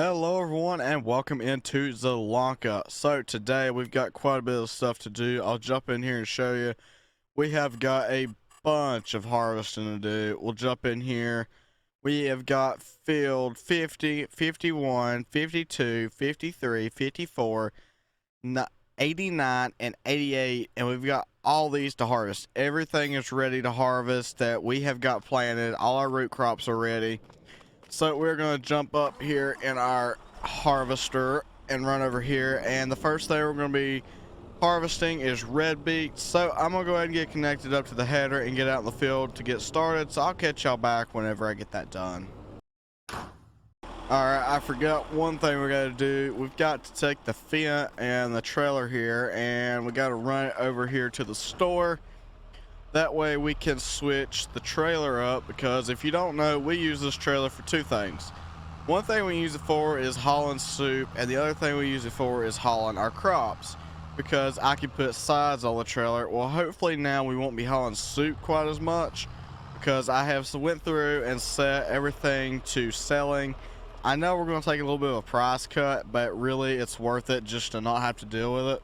Hello everyone and welcome into Zielonka. So today we've got quite a bit of stuff to do. I'll jump in here and show you. We have got a bunch of harvesting to do. We'll jump in here. We have got field 50, 51, 52, 53, 54, 89, and 88. And we've got all these to harvest. Everything is ready to harvest that we have got planted. All our root crops are ready. So we're going to jump up here in our harvester and run over here. And the first thing we're going to be harvesting is red beets. So I'm going to go ahead and get connected up to the header and get out in the field to get started. So I'll catch y'all back whenever I get that done. Alright, I forgot one thing we got to do. We've got to take the Fiat and the trailer here and we got to run it over here to the store. That way we can switch the trailer up, because if you don't know, we use this trailer for two things. One thing we use it for is hauling soup, and the other thing we use it for is hauling our crops, because I can put sides on the trailer. Well, hopefully now we won't be hauling soup quite as much, because I have went through and set everything to selling. I know we're going to take a little bit of a price cut, but really it's worth it just to not have to deal with it.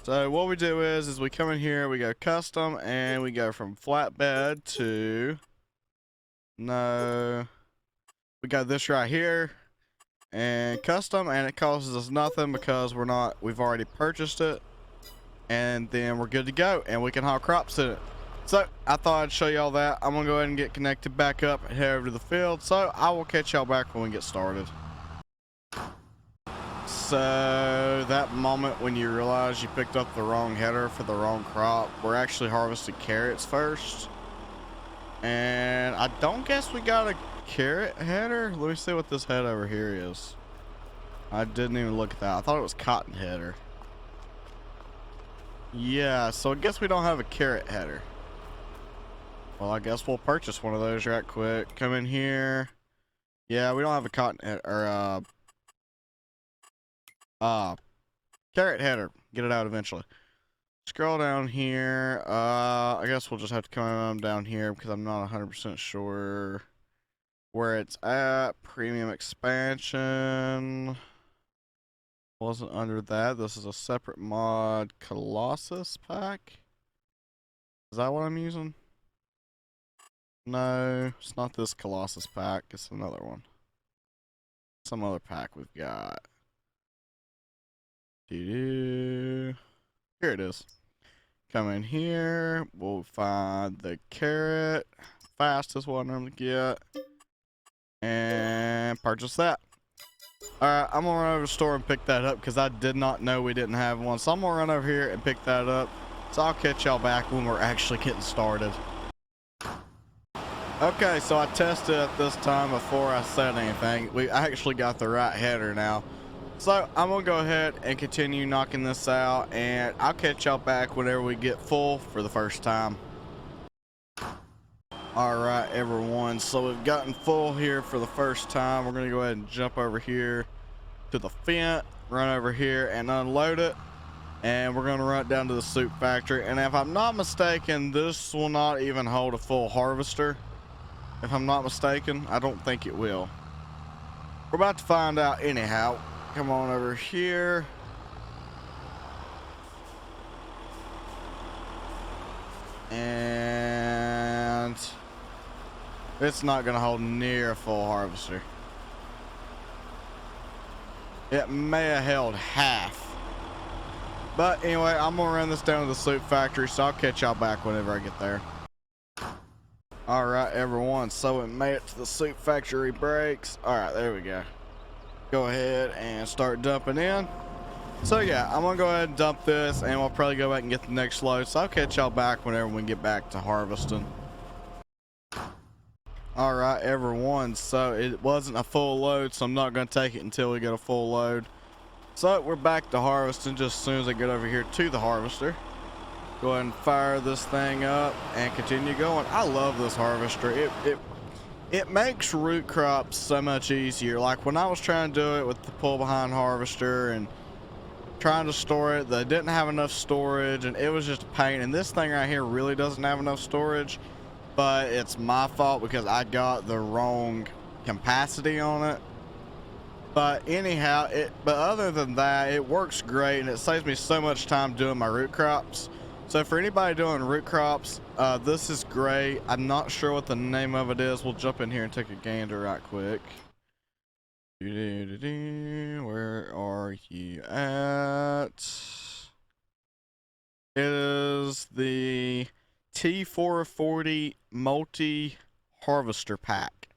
So what we do is we come in here, we go custom, and we go from flatbed to, no, we got this right here, and custom, and it costs us nothing because we've already purchased it, and then we're good to go, and we can haul crops in it. So I thought I'd show y'all that. I'm gonna go ahead and get connected back up and head over to the field, so I will catch y'all back when we get started. So that moment when you realize you picked up the wrong header for the wrong crop, we're actually harvesting carrots first. And I don't guess we got a carrot header. Let me see what this head over here is. I didn't even look at that. I thought it was cotton header. Yeah, so I guess we don't have a carrot header. Well, I guess we'll purchase one of those right quick. Come in here. Yeah, we don't have a cotton header, or carrot header. Get it out eventually. Scroll down here. I guess we'll just have to come down here because I'm not 100% sure where it's at. Premium expansion. Wasn't under that. This is a separate mod. Colossus pack. Is that what I'm using? No, it's not this Colossus pack. It's another one. Some other pack we've got. Here it is. Come in here. We'll find the carrot. Fastest one I'm gonna get. And purchase that. Alright, I'm gonna run over to the store and pick that up because I did not know we didn't have one. So I'm gonna run over here and pick that up. So I'll catch y'all back when we're actually getting started. Okay, so I tested it this time before I said anything. We actually got the right header now. So I'm gonna go ahead and continue knocking this out, and I'll catch y'all back whenever we get full for the first time. Alright everyone, so we've gotten full here for the first time. We're gonna go ahead and jump over here to the fence, run over here and unload it, and we're gonna run it down to the soup factory. And if I'm not mistaken, this will not even hold a full harvester. If I'm not mistaken, I don't think it will. We're about to find out anyhow. Come on over here. And it's not going to hold near a full harvester. It may have held half. But anyway, I'm going to run this down to the soup factory, so I'll catch y'all back whenever I get there. Alright everyone, so it made it to the soup factory breaks. Alright, there we go. Go ahead and start dumping in. So yeah, I'm gonna go ahead and dump this, and we'll probably go back and get the next load. So I'll catch y'all back whenever we get back to harvesting. Alright everyone, so it wasn't a full load, so I'm not gonna take it until we get a full load. So we're back to harvesting just as soon as I get over here to the harvester. Go ahead and fire this thing up and continue going. I love this harvester. It makes root crops so much easier. Like when I was trying to do it with the pull behind harvester and trying to store it, they didn't have enough storage and it was just a pain. And this thing right here really doesn't have enough storage, but it's my fault because I got the wrong capacity on it. But anyhow, but other than that, it works great, and it saves me so much time doing my root crops. So for anybody doing root crops, this is great. I'm not sure what the name of it is. We'll jump in here and take a gander right quick. Where are you at? It is the T440 multi harvester pack.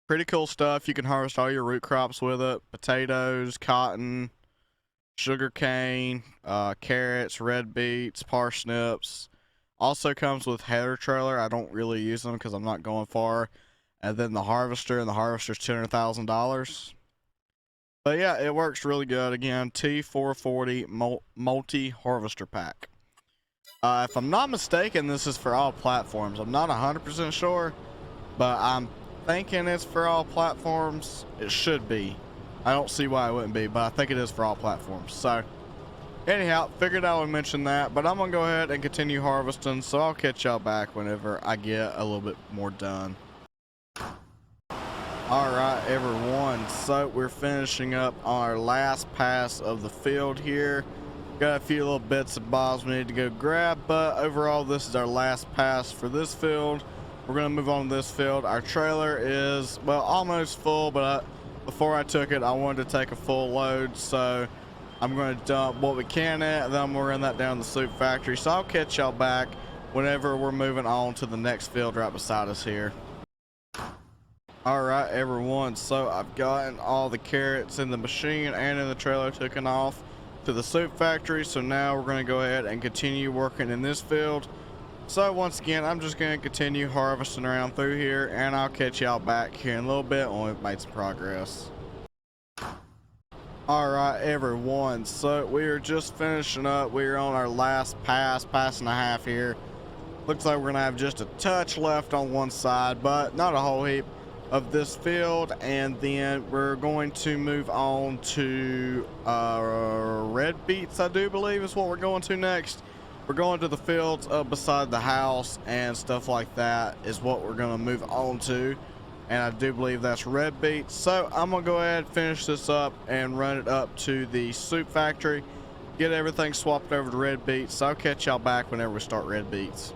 Pretty cool stuff. You can harvest all your root crops with it: potatoes, cotton, sugarcane, carrots, red beets, parsnips. Also comes with header trailer. I don't really use them because I'm not going far. And then the harvester, and the harvester's $200,000. But yeah, it works really good. Again, T440 multi harvester pack. If I'm not mistaken, this is for all platforms. I'm not 100% sure, but I'm thinking it's for all platforms. It should be. I don't see why it wouldn't be, but I think it is for all platforms. So anyhow, figured I would mention that, but I'm gonna go ahead and continue harvesting, so I'll catch y'all back whenever I get a little bit more done. Alright everyone, so we're finishing up our last pass of the field here. Got a few little bits and bobs we need to go grab, but overall this is our last pass for this field. We're going to move on to this field. Our trailer is, well, almost full, but before I took it, I wanted to take a full load, so I'm going to dump what we can in, and then we'll run that down to the soup factory. So I'll catch y'all back whenever we're moving on to the next field right beside us here. Alright everyone, so I've gotten all the carrots in the machine and in the trailer taken off to the soup factory, so now we're going to go ahead and continue working in this field. So once again, I'm just going to continue harvesting around through here, and I'll catch y'all back here in a little bit when we've made some progress. Alright everyone, so we are just finishing up. We're on our last pass and a half here. Looks like we're going to have just a touch left on one side, but not a whole heap of this field, and then we're going to move on to red beets, I do believe is what we're going to next. We're going to the fields up beside the house and stuff like that is what we're going to move on to, and I do believe that's red beets. So I'm gonna go ahead and finish this up and run it up to the soup factory, get everything swapped over to red beets. So I'll catch y'all back whenever we start red beets.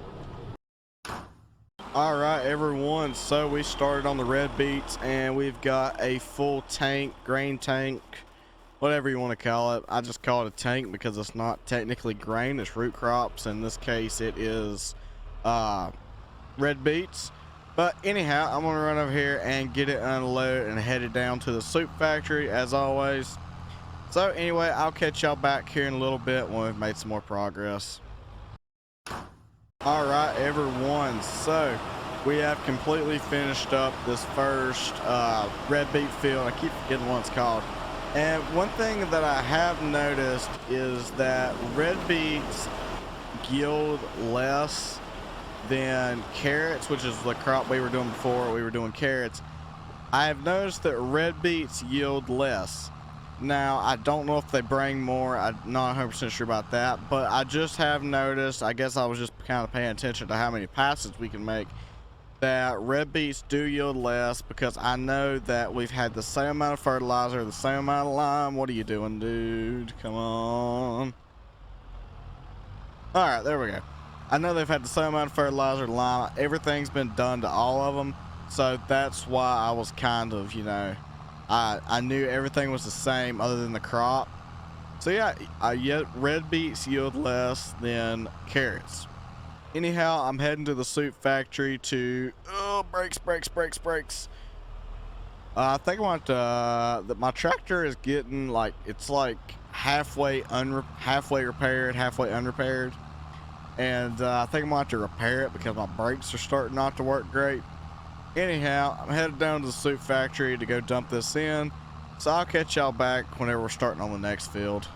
Alright everyone, so we started on the red beets, and we've got a full tank, grain tank, whatever you want to call it. I just call it a tank because it's not technically grain, it's root crops. In this case it is red beets. But anyhow, I'm gonna run over here and get it unloaded and headed down to the soup factory as always. So anyway, I'll catch y'all back here in a little bit when we've made some more progress. Alright everyone, so we have completely finished up this first red beet field. I keep forgetting what it's called. And one thing that I have noticed is that red beets yield less than carrots, which is the crop we were doing before. We were doing carrots. I have noticed that red beets yield less. Now, I don't know if they bring more. I'm not 100% sure about that, but I just have noticed, I guess I was just kind of paying attention to how many passes we can make, that red beets do yield less, because I know that we've had the same amount of fertilizer, the same amount of lime. What are you doing, dude? Come on. Alright, there we go. I know they've had the same amount of fertilizer, lime. Everything's been done to all of them, so that's why I was kind of, you know, I knew everything was the same other than the crop. So yeah, yet red beets yield less than carrots. Anyhow, I'm heading to the soup factory to, oh, brakes. I think I want to, my tractor is getting like, it's like halfway repaired, halfway unrepaired. And I think I'm going to have to repair it because my brakes are starting not to work great. Anyhow, I'm headed down to the soup factory to go dump this in. So I'll catch y'all back whenever we're starting on the next field.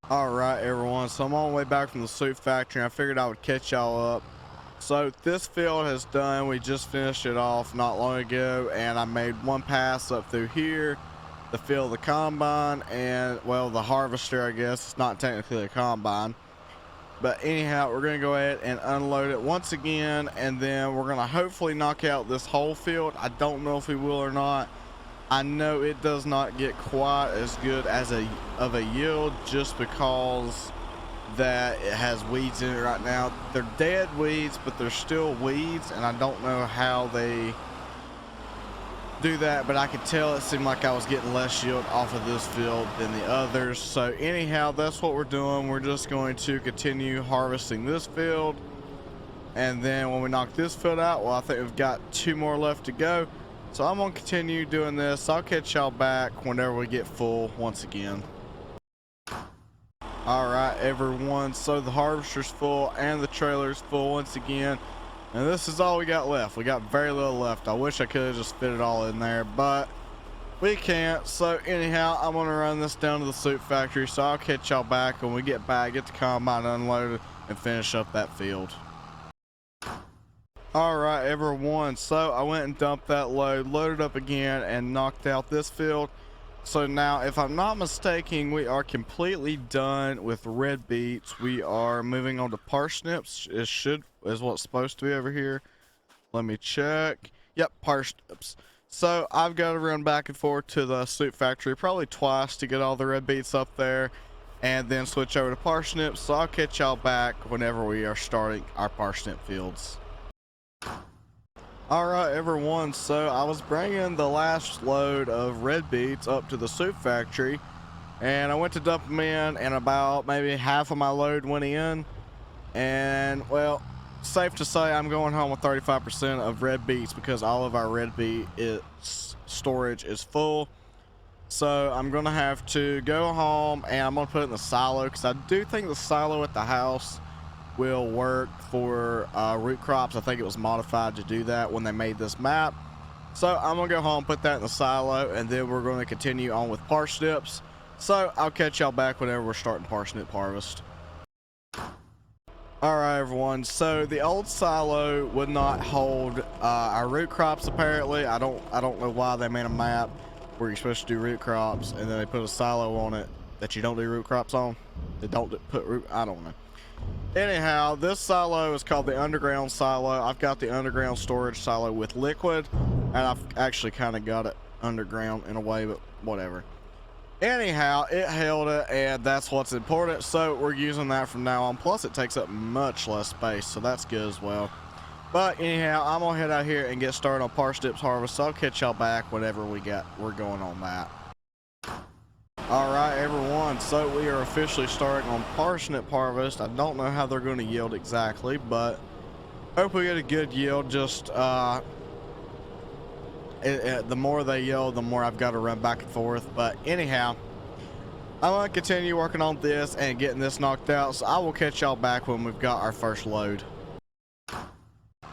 Alright everyone, so I'm on the way back from the soup factory, and I figured I would catch y'all up. So this field is done. We just finished it off not long ago, and I made one pass up through here, the field of the combine, and well, the harvester, I guess. It's not technically a combine. But anyhow, we're going to go ahead and unload it once again, and then we're going to hopefully knock out this whole field. I don't know if we will or not. I know it does not get quite as good as a yield, just because that it has weeds in it right now. They're dead weeds, but they're still weeds, and I don't know how they do that, but I could tell it seemed like I was getting less yield off of this field than the others. So anyhow, that's what we're doing. We're just going to continue harvesting this field, and then when we knock this field out, well, I think we've got 2 more left to go. So I'm gonna continue doing this. I'll catch y'all back whenever we get full once again. All right, everyone, so the harvester's full and the trailer's full once again, and this is all we got left. We got very little left. I wish I could have just fit it all in there, but we can't. So anyhow, I'm gonna run this down to the soup factory, so I'll catch y'all back when we get back, get the combine unloaded, and finish up that field. All right, everyone, so I went and dumped that load, loaded up again, and knocked out this field. So now, if I'm not mistaken, we are completely done with red beets. We are moving on to parsnips. Is what's supposed to be over here. Let me check. Yep, parsnips. So I've got to run back and forth to the soup factory probably twice to get all the red beets up there, and then switch over to parsnips. So I'll catch y'all back whenever we are starting our parsnip fields. All right, everyone, so I was bringing the last load of red beets up to the soup factory, and I went to dump them in, and about maybe half of my load went in, and well, safe to say I'm going home with 35% of red beets because all of our red beet storage is full. So I'm gonna have to go home, and I'm gonna put it in the silo because I do think the silo at the house will work for root crops. I think it was modified to do that when they made this map. So I'm gonna go home, put that in the silo, and then we're going to continue on with parsnips. So I'll catch y'all back whenever we're starting parsnip harvest. All right, everyone, so the old silo would not hold our root crops. Apparently, I don't know why they made a map where you're supposed to do root crops and then they put a silo on it that you don't do root crops on. They don't put root, I don't know. Anyhow, this silo is called the underground silo. I've got the underground storage silo with liquid, and I've actually kind of got it underground in a way, but whatever. Anyhow, it held it, and that's what's important, so we're using that from now on. Plus, it takes up much less space, so that's good as well. But anyhow, I'm gonna head out here and get started on parsnips harvest, so I'll catch y'all back whenever we're going on that. Alright, everyone, so we are officially starting on parsnip harvest. I don't know how they're going to yield exactly, but hope we get a good yield. Just the more they yield, the more I've got to run back and forth. But anyhow, I'm going to continue working on this and getting this knocked out, so I will catch y'all back when we've got our first load.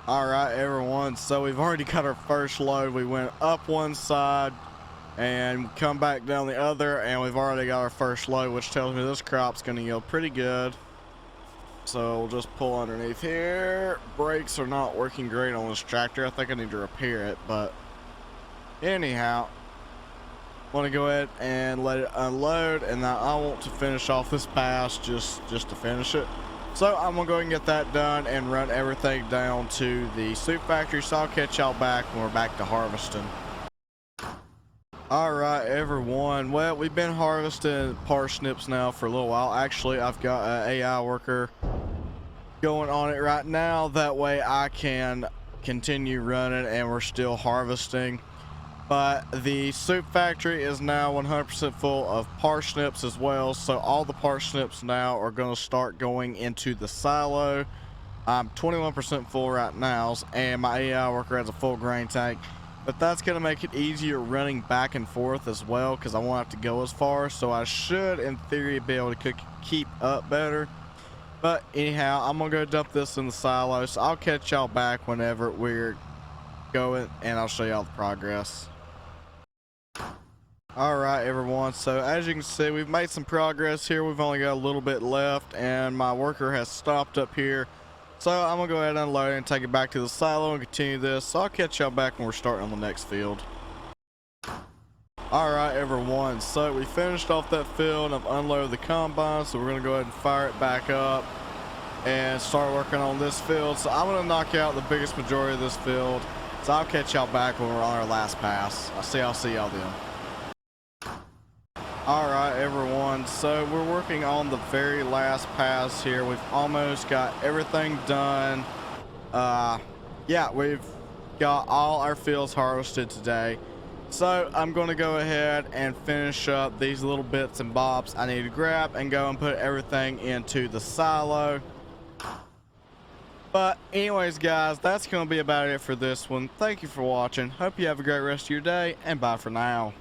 Alright, everyone, so we've already got our first load. We went up one side and come back down the other, and we've already got our first load, which tells me this crop's going to yield pretty good. So we'll just pull underneath here. Brakes are not working great on this tractor. I think I need to repair it, but anyhow, I want to go ahead and let it unload, and now I want to finish off this pass just to finish it. So I'm going to go ahead and get that done and run everything down to the soup factory, so I'll catch y'all back when we're back to harvesting. Alright, everyone, well, we've been harvesting parsnips now for a little while. Actually, I've got an AI worker going on it right now. That way I can continue running and we're still harvesting. But the soup factory is now 100% full of parsnips as well. So all the parsnips now are going to start going into the silo. I'm 21% full right now, and my AI worker has a full grain tank. But that's going to make it easier running back and forth as well, because I won't have to go as far. So I should, in theory, be able to keep up better. But anyhow, I'm going to go dump this in the silo. So I'll catch y'all back whenever we're going, and I'll show y'all the progress. Alright, everyone. So as you can see, we've made some progress here. We've only got a little bit left, and my worker has stopped up here. So I'm going to go ahead and unload it and take it back to the silo and continue this. So I'll catch y'all back when we're starting on the next field. Alright, everyone. So we finished off that field. I've unloaded the combine, so we're going to go ahead and fire it back up. and start working on this field. So I'm gonna knock out the biggest majority of this field. So I'll catch y'all back when we're on our last pass. I'll see y'all then. Alright everyone, so we're working on the very last pass here. We've almost got everything done. Yeah, we've got all our fields harvested today. So I'm going to go ahead and finish up these little bits and bobs I need to grab and go and put everything into the silo. But anyways guys, that's going to be about it for this one. Thank you for watching. Hope you have a great rest of your day, and bye for now.